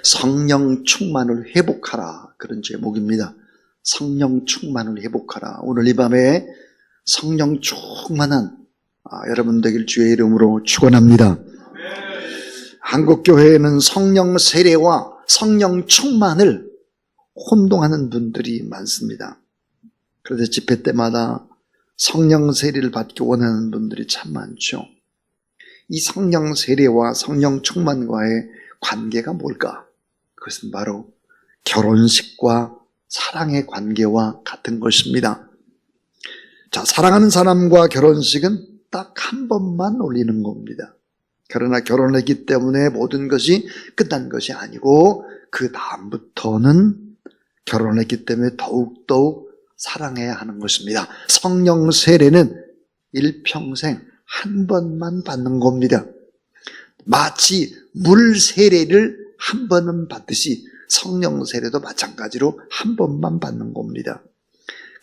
성령 충만을 회복하라, 그런 제목입니다. 성령 충만을 회복하라. 오늘 이 밤에 성령 충만한 여러분 되길 주의 이름으로 축원합니다. 한국교회에는 성령 세례와 성령 충만을 혼동하는 분들이 많습니다. 그래서 집회 때마다 성령 세례를 받기 원하는 분들이 참 많죠. 이 성령 세례와 성령 충만과의 관계가 뭘까? 그것은 바로 결혼식과 사랑의 관계와 같은 것입니다. 자, 사랑하는 사람과 결혼식은 딱 한 번만 올리는 겁니다. 그러나 결혼했기 때문에 모든 것이 끝난 것이 아니고 그 다음부터는 결혼했기 때문에 더욱더욱 사랑해야 하는 것입니다. 성령 세례는 일평생 한 번만 받는 겁니다. 마치 물 세례를 한 번은 받듯이 성령 세례도 마찬가지로 한 번만 받는 겁니다.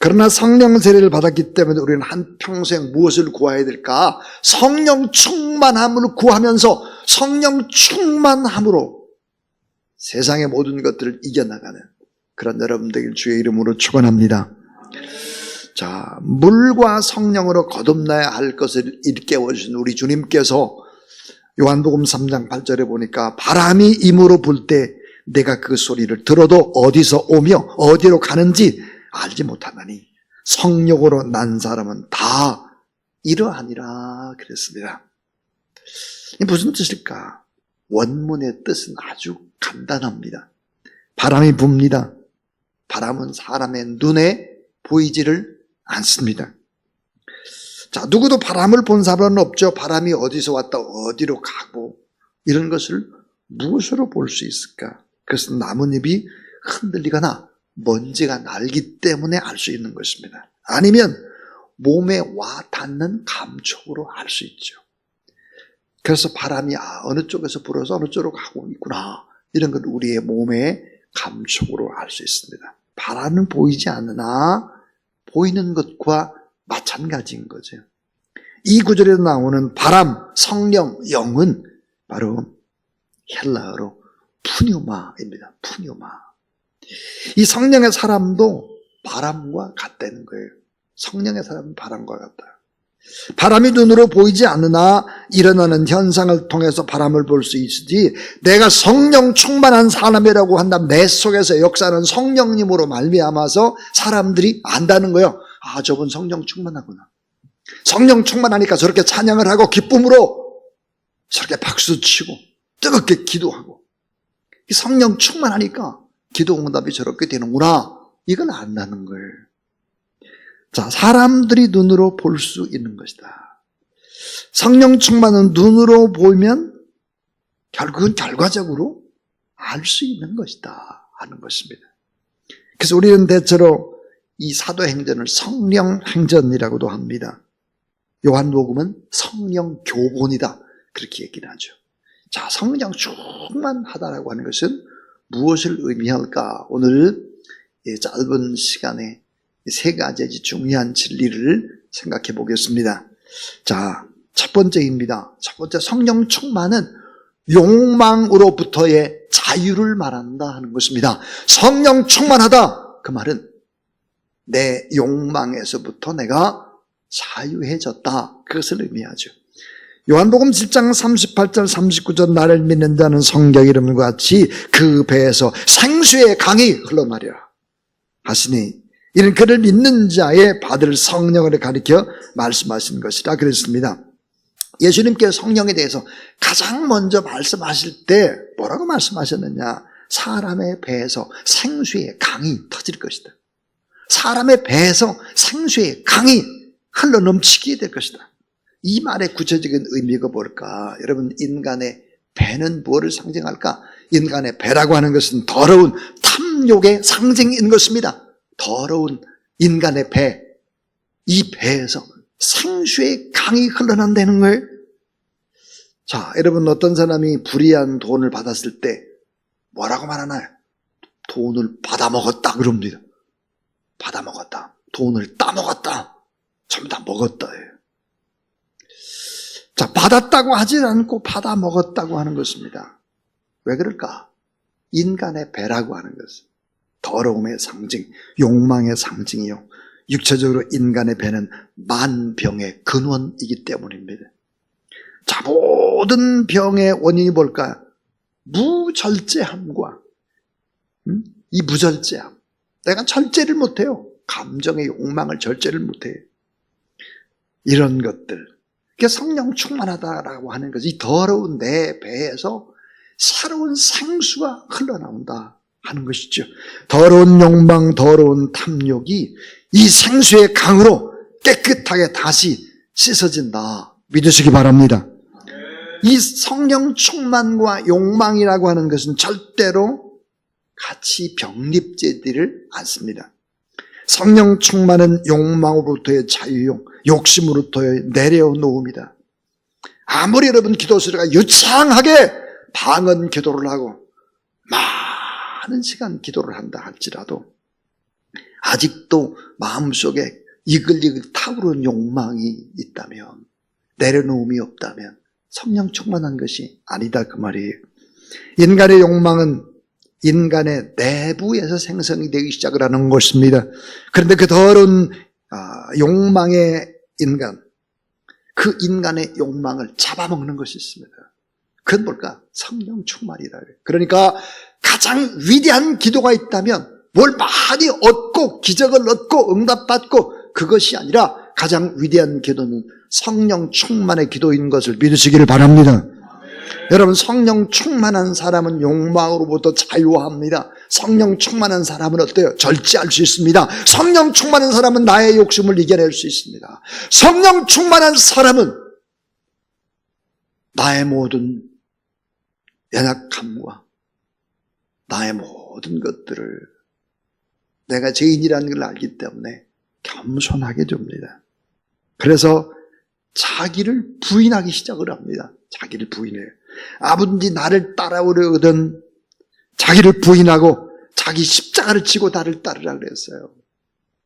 그러나 성령 세례를 받았기 때문에 우리는 한평생 무엇을 구해야 될까? 성령 충만함을 구하면서 성령 충만함으로 세상의 모든 것들을 이겨나가는 그런 여러분 되길 주의 이름으로 축원합니다. 자, 물과 성령으로 거듭나야 할 것을 일깨워 주신 우리 주님께서 요한복음 3장 8절에 보니까 바람이 임으로 불 때 내가 그 소리를 들어도 어디서 오며 어디로 가는지 알지 못하나니 성령으로 난 사람은 다 이러하니라 그랬습니다. 이게 무슨 뜻일까? 원문의 뜻은 아주 간단합니다. 바람이 붑니다. 바람은 사람의 눈에 보이지를 않습니다. 자, 누구도 바람을 본 사람은 없죠. 바람이 어디서 왔다 어디로 가고 이런 것을 무엇으로 볼 수 있을까? 그것은 나뭇잎이 흔들리거나 먼지가 날기 때문에 알 수 있는 것입니다. 아니면 몸에 와 닿는 감촉으로 알 수 있죠. 그래서 바람이 어느 쪽에서 불어서 어느 쪽으로 가고 있구나, 이런 걸 우리의 몸의 감촉으로 알 수 있습니다. 바람은 보이지 않으나 보이는 것과 마찬가지인 거죠. 이 구절에서 나오는 바람, 성령, 영은 바로 헬라어로 푸뉴마입니다. 푸뉴마. 이 성령의 사람도 바람과 같다는 거예요. 성령의 사람은 바람과 같다. 바람이 눈으로 보이지 않으나 일어나는 현상을 통해서 바람을 볼 수 있으지, 내가 성령 충만한 사람이라고 한다면 내 속에서 역사하는 성령님으로 말미암아서 사람들이 안다는 거예요. 아, 저분 성령 충만하구나. 성령 충만하니까 저렇게 찬양을 하고 기쁨으로 저렇게 박수치고 뜨겁게 기도하고, 성령 충만하니까 기도 응답이 저렇게 되는구나, 이건 안다는 거예요. 자, 사람들이 눈으로 볼 수 있는 것이다. 성령 충만은 눈으로 보면 결국은 결과적으로 알 수 있는 것이다 하는 것입니다. 그래서 우리는 대체로 이 사도행전을 성령행전이라고도 합니다. 요한복음은 성령교본이다, 그렇게 얘기를 하죠. 자, 성령 충만하다라고 하는 것은 무엇을 의미할까? 오늘 짧은 시간에 세 가지 중요한 진리를 생각해 보겠습니다. 자, 첫 번째입니다. 첫 번째, 성령 충만은 욕망으로부터의 자유를 말한다 하는 것입니다. 성령 충만하다, 그 말은 내 욕망에서부터 내가 자유해졌다, 그것을 의미하죠. 요한복음 10장 38절 39절 나를 믿는 자는 성경 이름과 같이 그 배에서 생수의 강이 흘러나리라 하시니, 이는 그를 믿는 자의 받을 성령을 가리켜 말씀하신 것이라 그랬습니다. 예수님께서 성령에 대해서 가장 먼저 말씀하실 때 뭐라고 말씀하셨느냐? 사람의 배에서 생수의 강이 터질 것이다. 사람의 배에서 생수의 강이 흘러넘치게 될 것이다. 이 말의 구체적인 의미가 뭘까? 여러분, 인간의 배는 무엇을 상징할까? 인간의 배라고 하는 것은 더러운 탐욕의 상징인 것입니다. 더러운 인간의 배, 이 배에서 생수의 강이 흘러난다는 거예요. 자, 여러분, 어떤 사람이 불의한 돈을 받았을 때 뭐라고 말하나요? 돈을 받아먹었다 그럽니다. 받아먹었다, 돈을 따먹었다, 전부 다 먹었다. 자, 받았다고 하지 않고 받아먹었다고 하는 것입니다. 왜 그럴까? 인간의 배라고 하는 것은 더러움의 상징, 욕망의 상징이요, 육체적으로 인간의 배는 만병의 근원이기 때문입니다. 자, 모든 병의 원인이 뭘까요? 무절제함과 이 무절제함. 내가 절제를 못해요. 감정의 욕망을 절제를 못해요. 이런 것들. 그게 성령 충만하다라고 하는 것이 이 더러운 내 배에서 새로운 생수가 흘러나온다 하는 것이죠. 더러운 욕망, 더러운 탐욕이 이 생수의 강으로 깨끗하게 다시 씻어진다. 믿으시기 바랍니다. 이 성령 충만과 욕망이라고 하는 것은 절대로 같이 병립되지를 않습니다. 성령 충만은 욕망으로부터의 자유용, 욕심으로부터의 내려놓음이다. 아무리 여러분 기도 소리가 유창하게 방언 기도를 하고 많은 시간 기도를 한다 할지라도 아직도 마음속에 이글이글 타오르는 욕망이 있다면, 내려놓음이 없다면 성령 충만한 것이 아니다 그 말이에요. 인간의 욕망은 인간의 내부에서 생성이 되기 시작을 하는 것입니다. 그런데 그 더러운 욕망의 인간, 그 인간의 욕망을 잡아먹는 것이 있습니다. 그건 뭘까? 성령 충만이다. 그러니까 가장 위대한 기도가 있다면 뭘 많이 얻고 기적을 얻고 응답받고 그것이 아니라 가장 위대한 기도는 성령 충만의 기도인 것을 믿으시기를 바랍니다. 여러분, 성령 충만한 사람은 욕망으로부터 자유합니다. 성령 충만한 사람은 어때요? 절제할 수 있습니다. 성령 충만한 사람은 나의 욕심을 이겨낼 수 있습니다. 성령 충만한 사람은 나의 모든 연약함과 나의 모든 것들을 내가 죄인이라는 걸 알기 때문에 겸손하게 줍니다. 그래서 자기를 부인하기 시작을 합니다. 자기를 부인해요. 아버지 나를 따라오려거든 자기를 부인하고 자기 십자가를 지고 나를 따르라 그랬어요.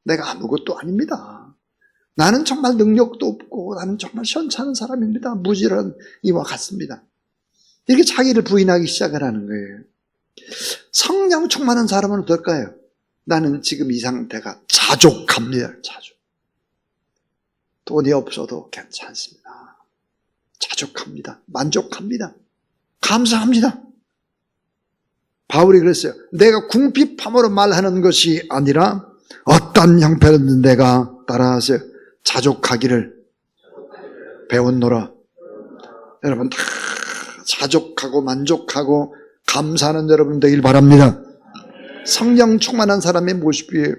내가 아무것도 아닙니다. 나는 정말 능력도 없고 나는 정말 시원찮은 사람입니다. 무지런 이와 같습니다. 이렇게 자기를 부인하기 시작을 하는 거예요. 성령 충만한 사람은 어떨까요? 나는 지금 이 상태가 자족합니다. 자족. 돈이 없어도 괜찮습니다. 자족합니다. 만족합니다. 감사합니다. 바울이 그랬어요. 내가 궁핍함으로 말하는 것이 아니라 어떤 형편이든 내가 따라하세요. 자족하기를 배웠노라. 여러분 다 자족하고 만족하고 감사하는 여러분 되길 바랍니다. 성령 충만한 사람의 모습이에요.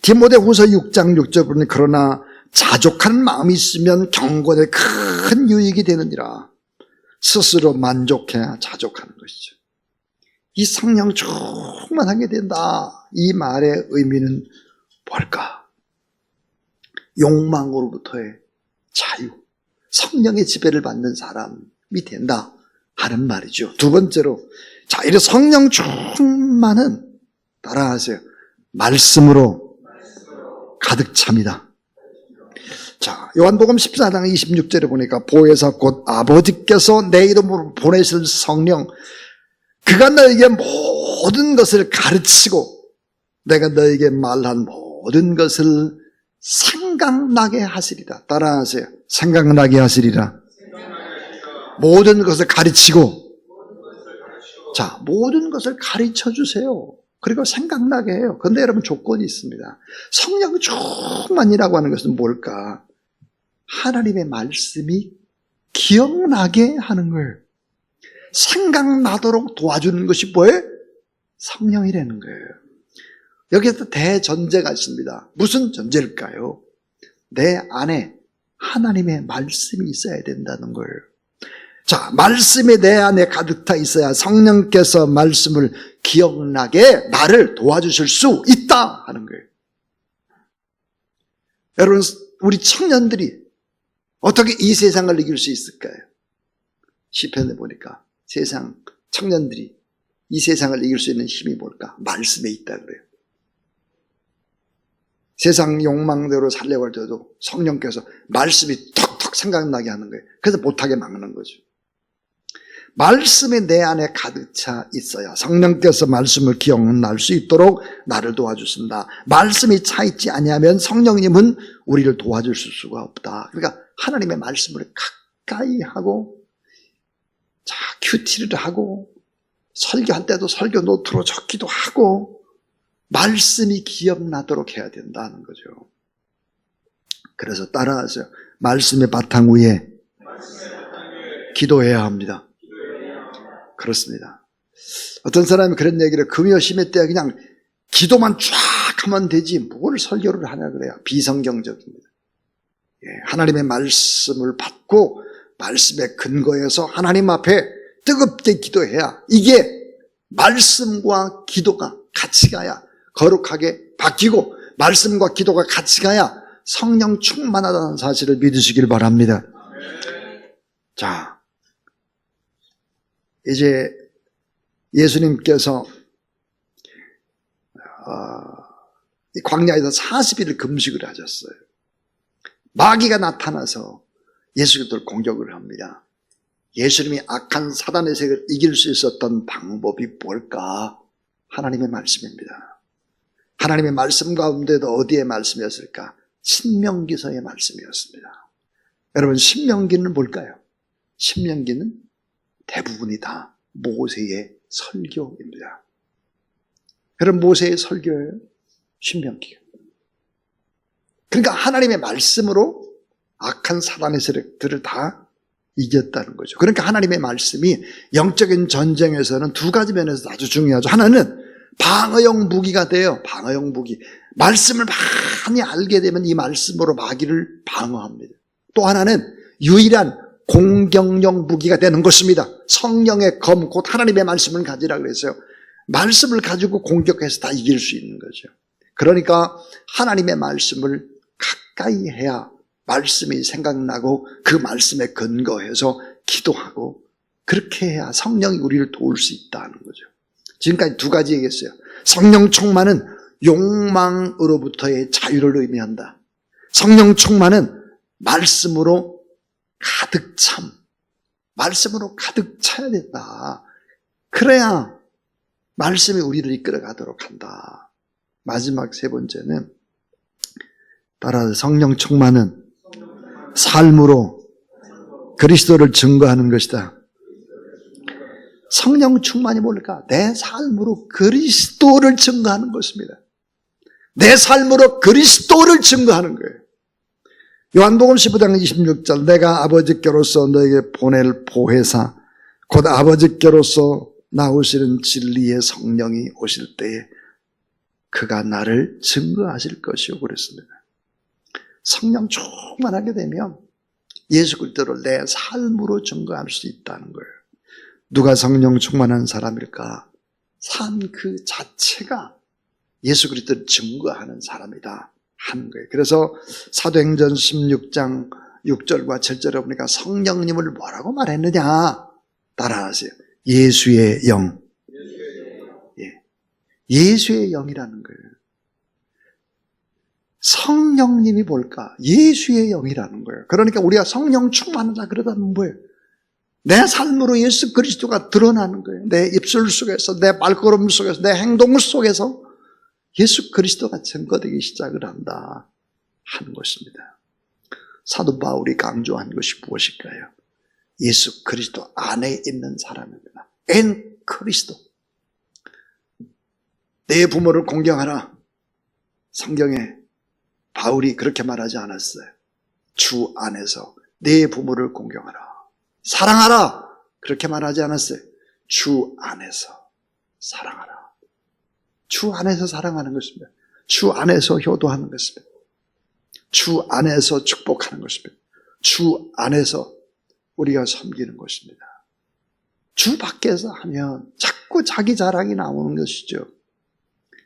디모데후서 6장 6절 보니 그러나 자족한 마음이 있으면 경건에 큰 유익이 되느니라. 스스로 만족해야 자족하는 것이죠. 이 성령 충만하게 된다. 이 말의 의미는 뭘까? 욕망으로부터의 자유, 성령의 지배를 받는 사람이 된다 하는 말이죠. 두 번째로, 자, 이래 성령 충만은 따라하세요. 말씀으로 가득 찹니다. 자, 요한복음 14장 26절에 보니까 보혜사 곧 아버지께서 내 이름으로 보내실 성령, 그가 너에게 모든 것을 가르치고 내가 너에게 말한 모든 것을 생각나게 하시리라. 따라하세요. 생각나게 하시리라. 모든 것을 가르치고, 자, 모든 것을 가르쳐 주세요. 그리고 생각나게 해요. 그런데 여러분 조건이 있습니다. 성령 충만이라고 하는 것은 뭘까? 하나님의 말씀이 기억나게 하는 거예요. 생각나도록 도와주는 것이 뭐예요? 성령이라는 거예요. 여기에서 대전제가 있습니다. 무슨 전제일까요? 내 안에 하나님의 말씀이 있어야 된다는 거예요. 자, 말씀이 내 안에 가득 차 있어야 성령께서 말씀을 기억나게 나를 도와주실 수 있다 하는 거예요. 여러분, 우리 청년들이 어떻게 이 세상을 이길 수 있을까요? 시편에 보니까 세상 청년들이 이 세상을 이길 수 있는 힘이 뭘까? 말씀에 있다 그래요. 세상 욕망대로 살려고 할 때도 성령께서 말씀이 턱턱 생각나게 하는 거예요. 그래서 못하게 막는 거죠. 말씀이 내 안에 가득 차 있어야 성령께서 말씀을 기억날 수 있도록 나를 도와주신다. 말씀이 차 있지 아니하면 성령님은 우리를 도와줄 수가 없다. 그러니까 하나님의 말씀을 가까이 하고, 자, 큐티를 하고, 설교할 때도 설교 노트로 적기도 하고, 말씀이 기억나도록 해야 된다는 거죠. 그래서 따라하세요. 말씀의 바탕 위에 기도해야 합니다. 그렇습니다. 어떤 사람이 그런 얘기를, 금요 심해 때 그냥 기도만 쫙 하면 되지 뭘 설교를 하냐 그래요. 비성경적입니다. 하나님의 말씀을 받고 말씀의 근거에서 하나님 앞에 뜨겁게 기도해야, 이게 말씀과 기도가 같이 가야 거룩하게 바뀌고, 말씀과 기도가 같이 가야 성령 충만하다는 사실을 믿으시길 바랍니다. 자, 이제 예수님께서 광야에서 40일을 금식을 하셨어요. 마귀가 나타나서 예수님을 공격을 합니다. 예수님이 악한 사단의 세력을 이길 수 있었던 방법이 뭘까? 하나님의 말씀입니다. 하나님의 말씀 가운데도 어디에 말씀이었을까? 신명기서의 말씀이었습니다. 여러분, 신명기는 뭘까요? 신명기는 대부분이 다 모세의 설교입니다. 여러분, 모세의 설교예요, 신명기가. 그러니까 하나님의 말씀으로 악한 사단의 세력들을 다 이겼다는 거죠. 그러니까 하나님의 말씀이 영적인 전쟁에서는 두 가지 면에서 아주 중요하죠. 하나는 방어용 무기가 돼요. 방어용 무기. 말씀을 많이 알게 되면 이 말씀으로 마귀를 방어합니다. 또 하나는 유일한 공격용 무기가 되는 것입니다. 성령의 검, 곧 하나님의 말씀을 가지라 그랬어요. 말씀을 가지고 공격해서 다 이길 수 있는 거죠. 그러니까 하나님의 말씀을 가까이 해야 말씀이 생각나고 그 말씀에 근거해서 기도하고, 그렇게 해야 성령이 우리를 도울 수 있다는 거죠. 지금까지 두 가지 얘기했어요. 성령 충만은 욕망으로부터의 자유를 의미한다. 성령 충만은 말씀으로 가득 참, 말씀으로 가득 차야 된다. 그래야 말씀이 우리를 이끌어가도록 한다. 마지막 세 번째는, 따라서 성령 충만은 삶으로 그리스도를 증거하는 것이다. 성령 충만이 뭘까? 내 삶으로 그리스도를 증거하는 것입니다. 내 삶으로 그리스도를 증거하는 거예요. 요한복음 15장 26절, 내가 아버지께로서 너에게 보낼 보혜사 곧 아버지께로서 나오시는 진리의 성령이 오실 때에 그가 나를 증거하실 것이요 그랬습니다. 성령 충만하게 되면 예수 그리스도를 내 삶으로 증거할 수 있다는 거예요. 누가 성령 충만한 사람일까? 삶 그 자체가 예수 그리스도를 증거하는 사람이다 하는 거예요. 그래서 사도행전 16장 6절과 7절에 보니까 성령님을 뭐라고 말했느냐? 따라하세요. 예수의 영. 예수의 영이라는 거예요. 성령님이 뭘까? 예수의 영이라는 거예요. 그러니까 우리가 성령 충만하다 그러다면 뭐예요? 내 삶으로 예수 그리스도가 드러나는 거예요. 내 입술 속에서, 내 발걸음 속에서, 내 행동 속에서 예수 그리스도가 증거되기 시작을 한다 하는 것입니다. 사도 바울이 강조한 것이 무엇일까요? 예수 그리스도 안에 있는 사람입니다. 엔 그리스도. 내 부모를 공경하라. 성경에 바울이 그렇게 말하지 않았어요. 주 안에서 내 부모를 공경하라. 사랑하라. 그렇게 말하지 않았어요. 주 안에서 사랑하라. 주 안에서 사랑하는 것입니다. 주 안에서 효도하는 것입니다. 주 안에서 축복하는 것입니다. 주 안에서 우리가 섬기는 것입니다. 주 밖에서 하면 자꾸 자기 자랑이 나오는 것이죠.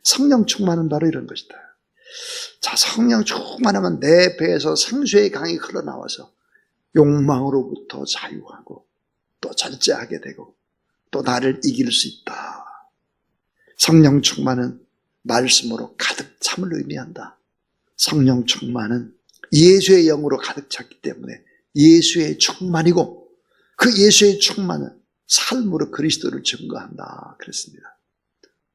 성령 충만은 바로 이런 것이다. 자, 성령 충만하면 내 배에서 생수의 강이 흘러나와서 욕망으로부터 자유하고 또 절제하게 되고 또 나를 이길 수 있다. 성령 충만은 말씀으로 가득 참을 의미한다. 성령 충만은 예수의 영으로 가득 찼기 때문에 예수의 충만이고, 그 예수의 충만은 삶으로 그리스도를 증거한다 그랬습니다.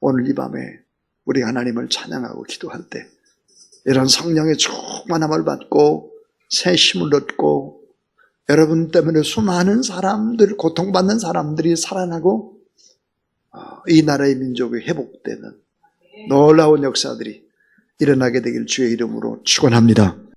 오늘 이 밤에 우리 하나님을 찬양하고 기도할 때 이런 성령의 충만함을 받고 새 힘을 얻고 여러분 때문에 수많은 사람들, 고통받는 사람들이 살아나고 이 나라의 민족이 회복되는 놀라운 역사들이 일어나게 되길 주의 이름으로 축원합니다.